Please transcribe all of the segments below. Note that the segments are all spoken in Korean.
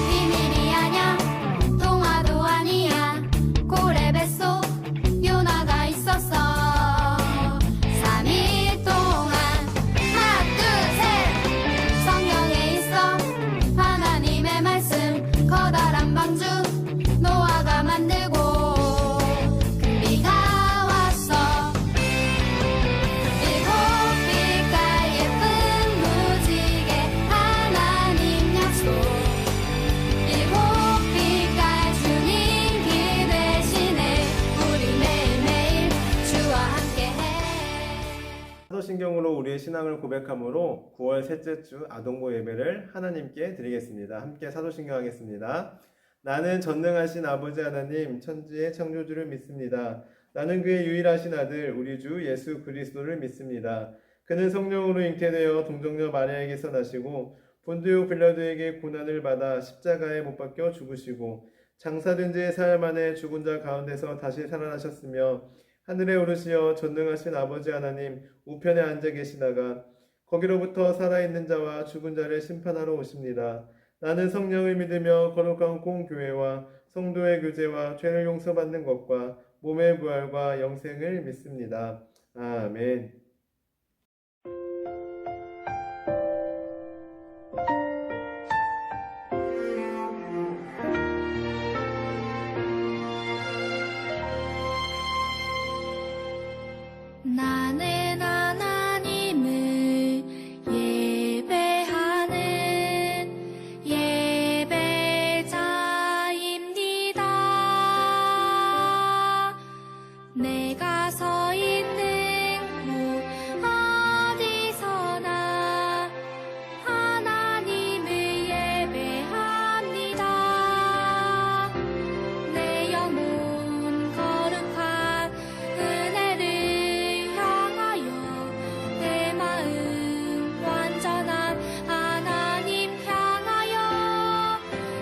비밀이 아냐 동화도 아니야 고래 뱃속 요나가 있었어 3일 동안 하나 둘셋 성경에 있어 하나님의 말씀 커다란 방주 노아가 만들고 큰 비가 왔어 일곱 빛깔 예쁜 무지개 하나님 약속 일곱 빛깔 주님 기대시네 우리 매일매일 주와 함께해. 사도신경으로 우리의 신앙을 고백함으로 9월 셋째 주 아동고 예배를 하나님께 드리겠습니다. 함께 사도신경 하겠습니다. 나는 전능하신 아버지 하나님 천지의 창조주를 믿습니다. 나는 그의 유일하신 아들 우리 주 예수 그리스도를 믿습니다. 그는 성령으로 잉태되어 동정녀 마리아에게서 나시고 본디오 빌라도에게 고난을 받아 십자가에 못 박혀 죽으시고 장사된 지 사흘 만에 죽은 자 가운데서 다시 살아나셨으며 하늘에 오르시어 전능하신 아버지 하나님 우편에 앉아 계시다가 거기로부터 살아있는 자와 죽은 자를 심판하러 오십니다. 나는 성령을 믿으며 거룩한 공교회와 성도의 교제와 죄를 용서받는 것과 몸의 부활과 영생을 믿습니다. 아멘. 나는 하나님을 예배하는 예배자입니다. 내가 서 있는 곳 어디서나 하나님을 예배합니다. 내 영혼 거룩한 은혜를 향하여 내 마음 완전한 하나님 향하여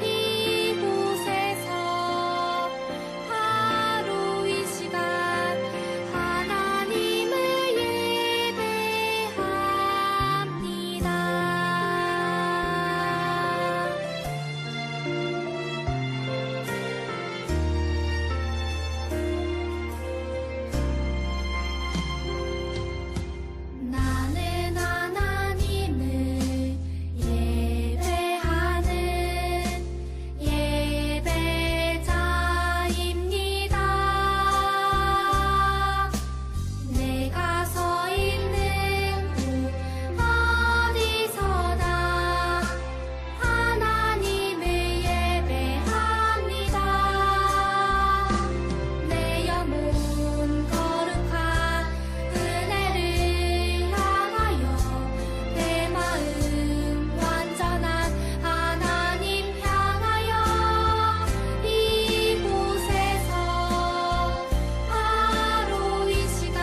이곳에서 바로 이 시간 하나님을 예배합니다. 나는 하나님을 예배하는 예배자입니다. 내가 서 있는 곳 어디서나 하나님을 예배합니다. 내 영혼 거룩한 은혜를 향하여 내 마음 완전한 하나님 향하여 이곳에서 바로 이 시간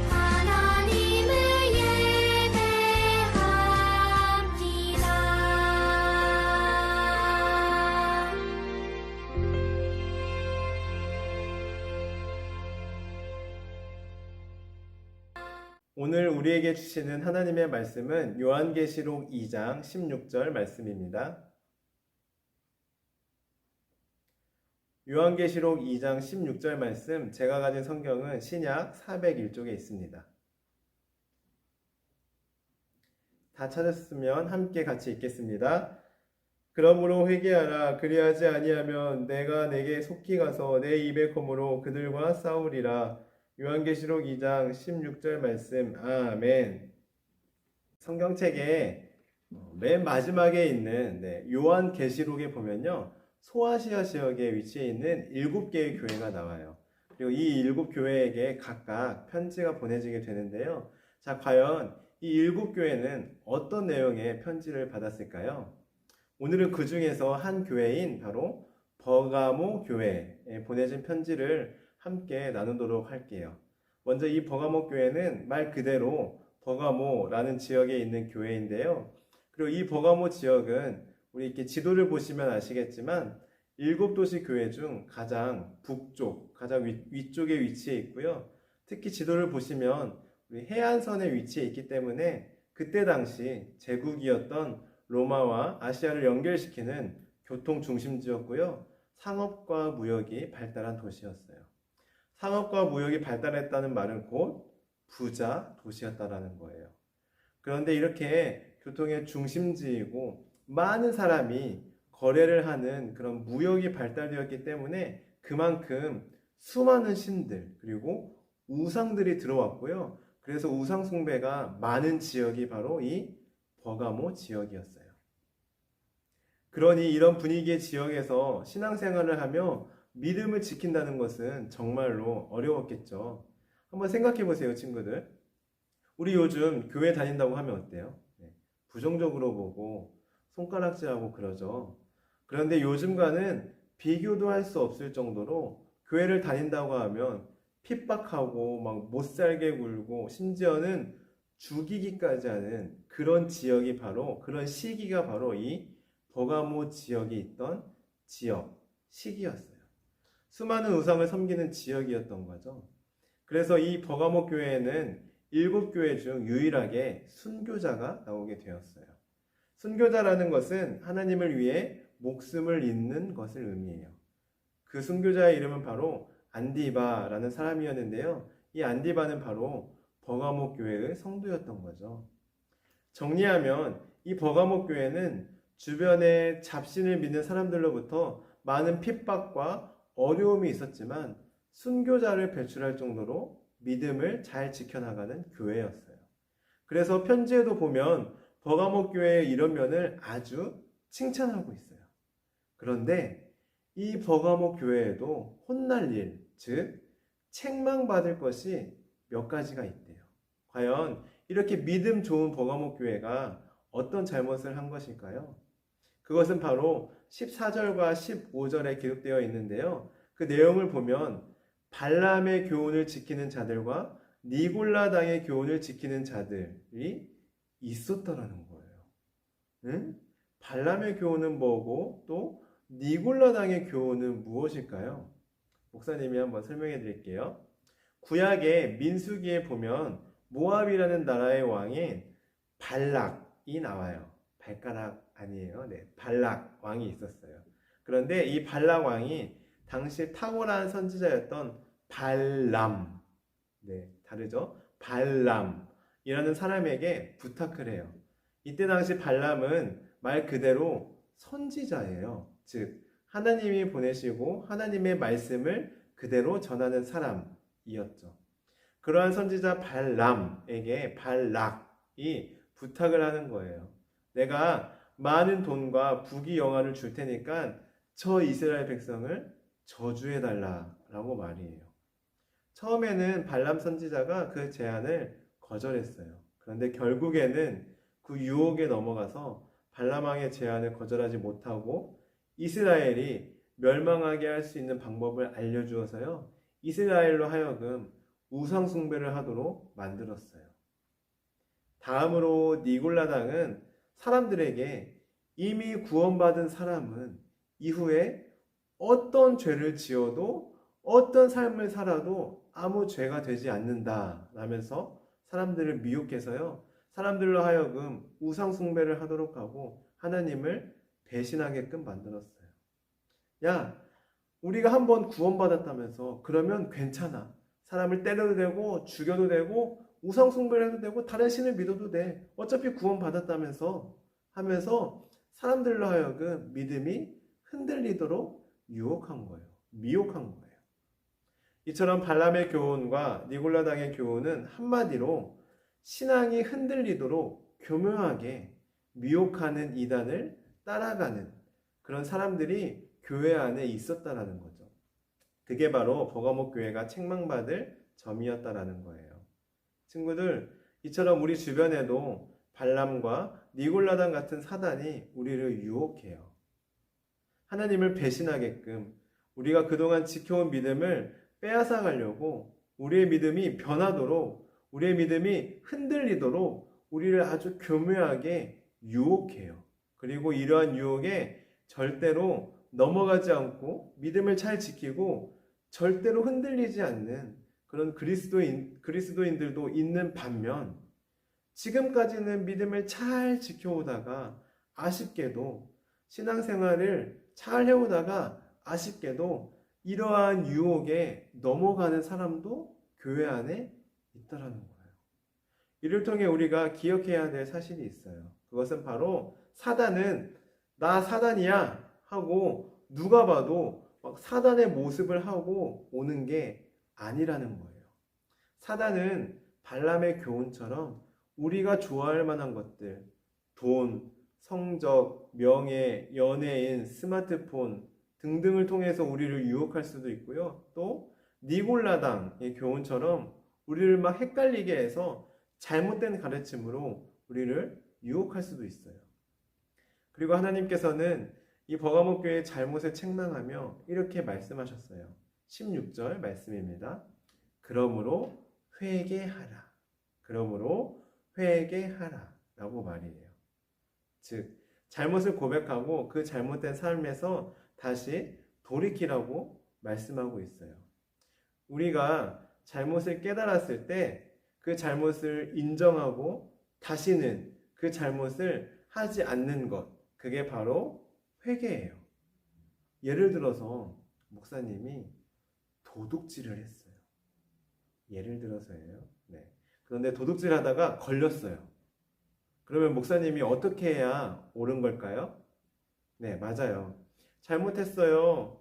하나님을 예배합니다. 오늘 우리에게 주시는 하나님의 말씀은 요한계시록 2장 16절 말씀입니다. 요한계시록 2장 16절 말씀, 제가 가진 성경은 신약 401쪽에 있습니다. 다 찾았으면 함께 같이 읽겠습니다. 그러므로 회개하라. 그리하지 아니하면 내가 내게 속히 가서 내 입의 검으로 그들과 싸우리라. 요한계시록 2장 16절 말씀. 아멘. 성경책에 맨 마지막에 있는 요한계시록에 보면요, 소아시아 지역에 위치해 있는 7개의 교회가 나와요. 그리고 이 7교회에게 각각 편지가 보내지게 되는데요. 자, 과연 이 7교회는 어떤 내용의 편지를 받았을까요? 오늘은 그 중에서 한 교회인 바로 버가모 교회에 보내진 편지를 함께 나누도록 할게요. 먼저 이 버가모 교회는 말 그대로 버가모라는 지역에 있는 교회인데요. 그리고 이 버가모 지역은 우리 이렇게 지도를 보시면 아시겠지만 7도시 교회 중 가장 북쪽, 가장 위쪽에 위치해 있고요. 특히 지도를 보시면 우리 해안선에 위치해 있기 때문에 그때 당시 제국이었던 로마와 아시아를 연결시키는 교통 중심지였고요. 상업과 무역이 발달한 도시였어요. 상업과 무역이 발달했다는 말은 곧 부자 도시였다라는 거예요. 그런데 이렇게 교통의 중심지이고 많은 사람이 거래를 하는 그런 무역이 발달되었기 때문에 그만큼 수많은 신들 그리고 우상들이 들어왔고요. 그래서 우상 숭배가 많은 지역이 바로 이 버가모 지역이었어요. 그러니 이런 분위기의 지역에서 신앙생활을 하며 믿음을 지킨다는 것은 정말로 어려웠겠죠. 한번 생각해 보세요, 친구들. 우리 요즘 교회 다닌다고 하면 어때요? 부정적으로 보고 손가락질하고 그러죠. 그런데 요즘과는 비교도 할 수 없을 정도로 교회를 다닌다고 하면 핍박하고 막 못살게 굴고 심지어는 죽이기까지 하는 그런 지역이 바로 그런 시기가 바로 이 버가모 지역이 있던 지역, 시기였어요. 수많은 우상을 섬기는 지역이었던 거죠. 그래서 이 버가모 교회에는 7교회 중 유일하게 순교자가 나오게 되었어요. 순교자라는 것은 하나님을 위해 목숨을 잇는 것을 의미해요. 그 순교자의 이름은 바로 안디바라는 사람이었는데요. 이 안디바는 바로 버가모 교회의 성도였던 거죠. 정리하면 이 버가모 교회는 주변에 잡신을 믿는 사람들로부터 많은 핍박과 어려움이 있었지만 순교자를 배출할 정도로 믿음을 잘 지켜나가는 교회였어요. 그래서 편지에도 보면 버가모 교회의 이런 면을 아주 칭찬하고 있어요. 그런데 이 버가모 교회에도 혼날 일, 즉 책망받을 것이 몇 가지가 있대요. 과연 이렇게 믿음 좋은 버가모 교회가 어떤 잘못을 한 것일까요? 그것은 바로 14절과 15절에 기록되어 있는데요. 그 내용을 보면 발람의 교훈을 지키는 자들과 니골라당의 교훈을 지키는 자들이 있었다라는 거예요. 응? 발람의 교훈은 뭐고 또 니골라당의 교훈은 무엇일까요? 목사님이 한번 설명해 드릴게요. 구약의 민수기에 보면 모압이라는 나라의 왕인 발락이 나와요. 발가락 아니에요. 네, 발락 왕이 있었어요. 그런데 이 발락 왕이 당시 탁월한 선지자였던 발람, 네, 다르죠? 발람이라는 사람에게 부탁을 해요. 이때 당시 발람은 말 그대로 선지자예요. 즉 하나님이 보내시고 하나님의 말씀을 그대로 전하는 사람이었죠. 그러한 선지자 발람에게 발락이 부탁을 하는 거예요. 내가 많은 돈과 부귀영화를 줄 테니까 저 이스라엘 백성을 저주해달라라고 말이에요. 처음에는 발람 선지자가 그 제안을 거절했어요. 그런데 결국에는 그 유혹에 넘어가서 발람 왕의 제안을 거절하지 못하고 이스라엘이 멸망하게 할 수 있는 방법을 알려주어서요. 이스라엘로 하여금 우상 숭배를 하도록 만들었어요. 다음으로 니골라당은 사람들에게 이미 구원받은 사람은 이후에 어떤 죄를 지어도 어떤 삶을 살아도 아무 죄가 되지 않는다 라면서 사람들을 미혹해서요. 사람들로 하여금 우상 숭배를 하도록 하고 하나님을 배신하게끔 만들었어요. 야, 우리가 한번 구원받았다면서 그러면 괜찮아. 사람을 때려도 되고 죽여도 되고 우상 숭배를 해도 되고 다른 신을 믿어도 돼. 어차피 구원받았다면서 하면서 사람들로 하여금 믿음이 흔들리도록 유혹한 거예요. 미혹한 거예요. 이처럼 발람의 교훈과 니골라당의 교훈은 한마디로 신앙이 흔들리도록 교묘하게 미혹하는 이단을 따라가는 그런 사람들이 교회 안에 있었다라는 거죠. 그게 바로 버가모 교회가 책망받을 점이었다라는 거예요. 친구들, 이처럼 우리 주변에도 발람과 니골라당 같은 사단이 우리를 유혹해요. 하나님을 배신하게끔 우리가 그동안 지켜온 믿음을 빼앗아 가려고 우리의 믿음이 변하도록 우리의 믿음이 흔들리도록 우리를 아주 교묘하게 유혹해요. 그리고 이러한 유혹에 절대로 넘어가지 않고 믿음을 잘 지키고 절대로 흔들리지 않는 그런 그리스도인들도 있는 반면 지금까지는 믿음을 잘 지켜오다가 아쉽게도 신앙생활을 잘 해오다가 아쉽게도 이러한 유혹에 넘어가는 사람도 교회 안에 있다라는 거예요. 이를 통해 우리가 기억해야 될 사실이 있어요. 그것은 바로 사단은 나 사단이야 하고 누가 봐도 막 사단의 모습을 하고 오는 게 아니라는 거예요. 사단은 발람의 교훈처럼 우리가 좋아할 만한 것들, 돈, 성적, 명예, 연예인, 스마트폰 등등을 통해서 우리를 유혹할 수도 있고요. 또 니골라당의 교훈처럼 우리를 막 헷갈리게 해서 잘못된 가르침으로 우리를 유혹할 수도 있어요. 그리고 하나님께서는 이 버가모 교회의 잘못을 책망하며 이렇게 말씀하셨어요. 16절 말씀입니다. 그러므로 회개하라. 그러므로 회개하라 라고 말이에요. 즉 잘못을 고백하고 그 잘못된 삶에서 다시 돌이키라고 말씀하고 있어요. 우리가 잘못을 깨달았을 때 그 잘못을 인정하고 다시는 그 잘못을 하지 않는 것, 그게 바로 회개예요. 예를 들어서 목사님이 도둑질을 했어요. 예를 들어서예요. 네. 그런데 도둑질 하다가 걸렸어요. 그러면 목사님이 어떻게 해야 옳은 걸까요? 네, 맞아요. 잘못했어요.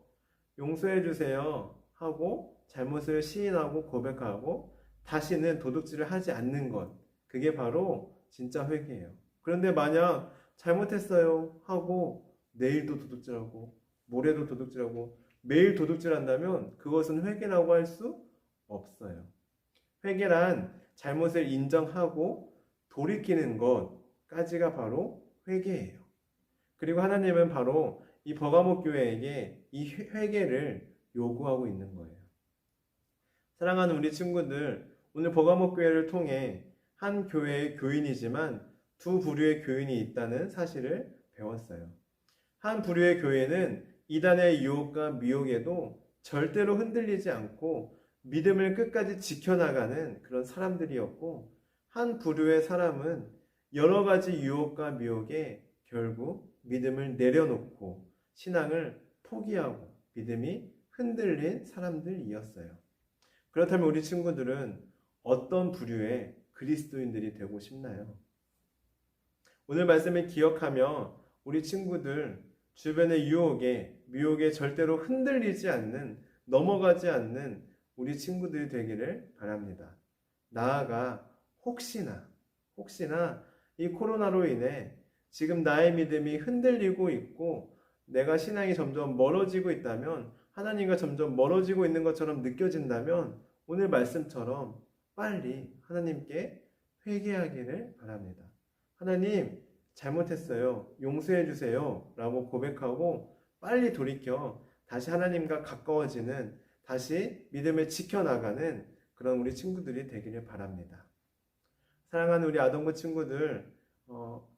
용서해 주세요. 하고 잘못을 시인하고 고백하고 다시는 도둑질을 하지 않는 것. 그게 바로 진짜 회개예요. 그런데 만약 잘못했어요 하고 내일도 도둑질하고 모레도 도둑질하고 매일 도둑질한다면 그것은 회개라고 할 수 없어요. 회개란 잘못을 인정하고 돌이키는 것까지가 바로 회개예요. 그리고 하나님은 바로 이 버가모 교회에게 이 회개를 요구하고 있는 거예요. 사랑하는 우리 친구들, 오늘 버가모 교회를 통해 한 교회의 교인이지만 두 부류의 교인이 있다는 사실을 배웠어요. 한 부류의 교회는 이단의 유혹과 미혹에도 절대로 흔들리지 않고 믿음을 끝까지 지켜나가는 그런 사람들이었고, 한 부류의 사람은 여러 가지 유혹과 미혹에 결국 믿음을 내려놓고 신앙을 포기하고 믿음이 흔들린 사람들이었어요. 그렇다면 우리 친구들은 어떤 부류의 그리스도인들이 되고 싶나요? 오늘 말씀을 기억하며 우리 친구들 주변의 유혹에, 미혹에 절대로 흔들리지 않는, 넘어가지 않는 우리 친구들이 되기를 바랍니다. 나아가 혹시나 이 코로나로 인해 지금 나의 믿음이 흔들리고 있고 내가 신앙이 점점 멀어지고 있다면, 하나님과 점점 멀어지고 있는 것처럼 느껴진다면 오늘 말씀처럼 빨리 하나님께 회개하기를 바랍니다. 하나님, 잘못했어요. 용서해 주세요. 라고 고백하고 빨리 돌이켜 다시 하나님과 가까워지는, 다시 믿음을 지켜나가는 그런 우리 친구들이 되기를 바랍니다. 사랑하는 우리 아동부 친구들,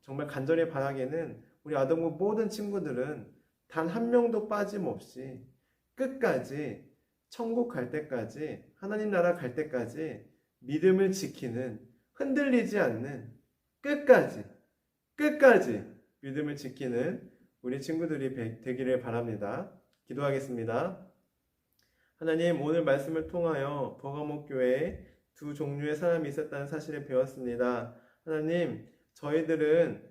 정말 간절히 바라기는 우리 아동부 모든 친구들은 단 한 명도 빠짐없이 끝까지 천국 갈 때까지, 하나님 나라 갈 때까지 믿음을 지키는, 흔들리지 않는, 끝까지 믿음을 지키는 우리 친구들이 되기를 바랍니다. 기도하겠습니다. 하나님, 오늘 말씀을 통하여 버가모 교회에 두 종류의 사람이 있었다는 사실을 배웠습니다. 하나님, 저희들은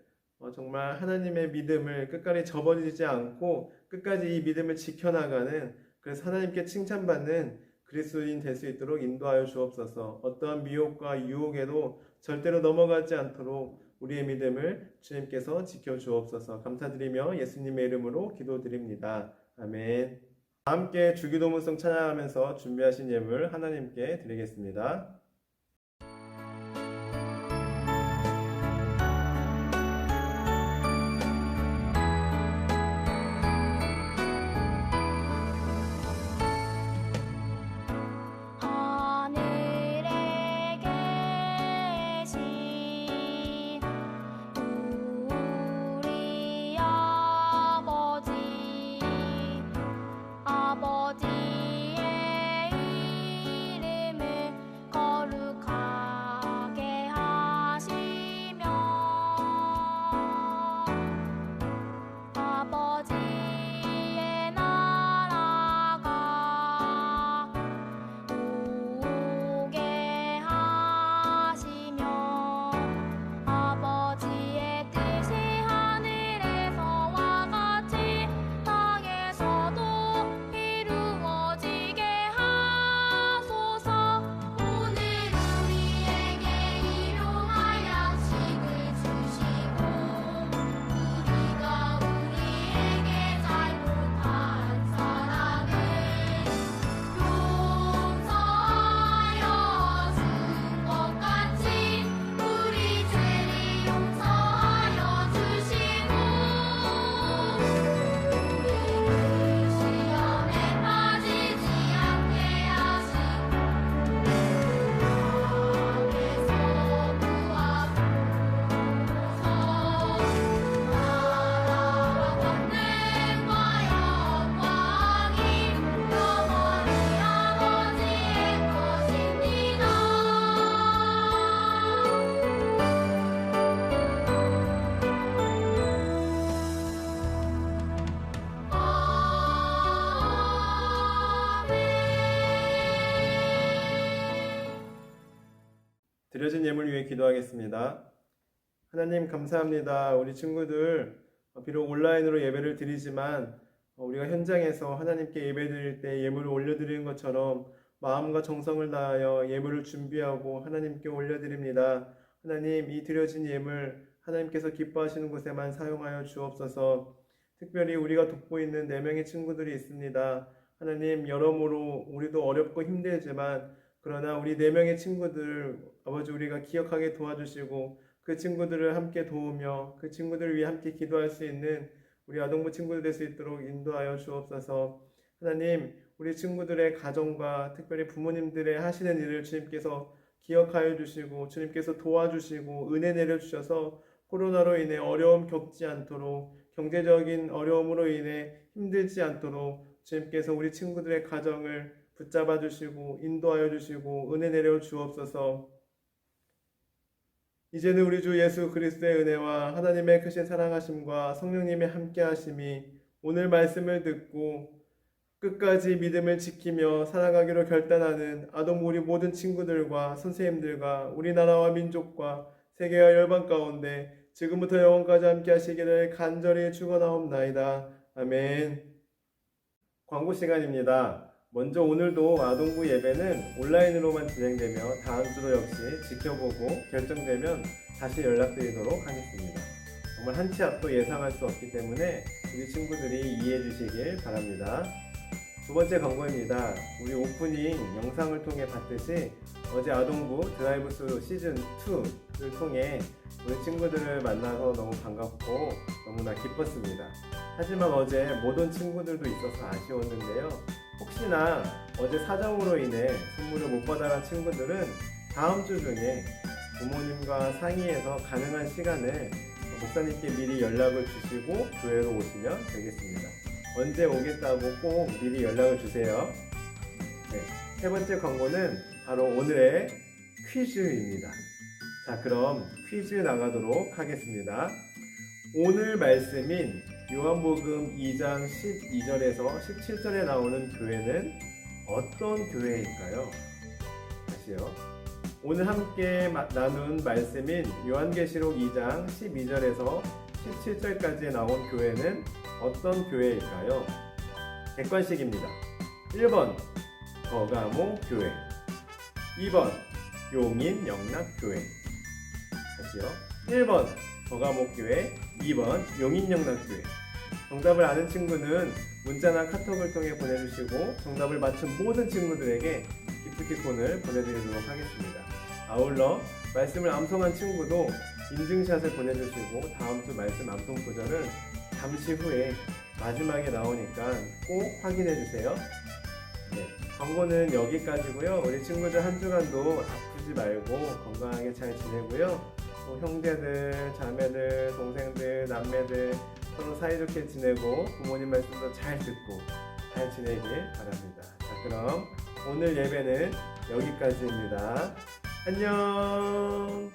정말 하나님의 믿음을 끝까지 저버리지 않고 끝까지 이 믿음을 지켜나가는, 그래서 하나님께 칭찬받는 그리스도인 될 수 있도록 인도하여 주옵소서. 어떠한 미혹과 유혹에도 절대로 넘어가지 않도록 우리의 믿음을 주님께서 지켜주옵소서. 감사드리며 예수님의 이름으로 기도드립니다. 아멘. 함께 주기도문송 찬양하면서 준비하신 예물 하나님께 드리겠습니다. 하늘에 계신 우리 드려진 예물 위해 기도하겠습니다. 하나님 감사합니다. 우리 친구들 비록 온라인으로 예배를 드리지만 우리가 현장에서 하나님께 예배 드릴 때 예물을 올려드리는 것처럼 마음과 정성을 다하여 예물을 준비하고 하나님께 올려드립니다. 하나님, 이 드려진 예물 하나님께서 기뻐하시는 곳에만 사용하여 주옵소서. 특별히 우리가 돕고 있는 4명의 친구들이 있습니다. 하나님, 여러모로 우리도 어렵고 힘들지만 그러나 우리 4명의 친구들 아버지 우리가 기억하게 도와주시고 그 친구들을 함께 도우며 그 친구들을 위해 함께 기도할 수 있는 우리 아동부 친구들 될 수 있도록 인도하여 주옵소서. 하나님, 우리 친구들의 가정과 특별히 부모님들의 하시는 일을 주님께서 기억하여 주시고 주님께서 도와주시고 은혜 내려주셔서 코로나로 인해 어려움 겪지 않도록 경제적인 어려움으로 인해 힘들지 않도록 주님께서 우리 친구들의 가정을 붙잡아 주시고 인도하여 주시고 은혜 내려 주옵소서. 이제는 우리 주 예수 그리스도의 은혜와 하나님의 크신 사랑하심과 성령님의 함께하심이 오늘 말씀을 듣고 끝까지 믿음을 지키며 살아가기로 결단하는 아동 우리 모든 친구들과 선생님들과 우리나라와 민족과 세계와 열방 가운데 지금부터 영원까지 함께 하시기를 간절히 축원하옵나이다. 아멘. 광고 시간입니다. 먼저 오늘도 아동부 예배는 온라인으로만 진행되며 다음 주도 역시 지켜보고 결정되면 다시 연락드리도록 하겠습니다. 정말 한 치 앞도 예상할 수 없기 때문에 우리 친구들이 이해해 주시길 바랍니다. 두 번째 광고입니다. 우리 오프닝 영상을 통해 봤듯이 어제 아동부 드라이브 스루 시즌2를 통해 우리 친구들을 만나서 너무 반갑고 너무나 기뻤습니다. 하지만 어제 못 온 친구들도 있어서 아쉬웠는데요. 혹시나 어제 사정으로 인해 선물을 못 받아간 친구들은 다음 주 중에 부모님과 상의해서 가능한 시간을 목사님께 미리 연락을 주시고 교회로 오시면 되겠습니다. 언제 오겠다고 꼭 미리 연락을 주세요. 네, 세 번째 광고는 바로 오늘의 퀴즈입니다. 자, 그럼 퀴즈 나가도록 하겠습니다. 오늘 말씀인 요한복음 2장 12절에서 17절에 나오는 교회는 어떤 교회일까요? 다시요. 오늘 함께 나눈 말씀인 요한계시록 2장 12절에서 17절까지 나온 교회는 어떤 교회일까요? 객관식입니다. 1번 버가모 교회, 2번 용인 영락교회. 다시요. 1번 버가모 교회, 2번 용인 영락교회. 정답을 아는 친구는 문자나 카톡을 통해 보내주시고 정답을 맞춘 모든 친구들에게 기프티콘을 보내드리도록 하겠습니다. 아울러 말씀을 암송한 친구도 인증샷을 보내주시고 다음 주 말씀 암송 구절은 잠시 후에 마지막에 나오니까 꼭 확인해 주세요. 네, 광고는 여기까지고요. 우리 친구들 한 주간도 아프지 말고 건강하게 잘 지내고요. 또 형제들, 자매들, 동생들, 남매들 서로 사이좋게 지내고 부모님 말씀도 잘 듣고 잘 지내길 바랍니다. 자, 그럼 오늘 예배는 여기까지입니다. 안녕.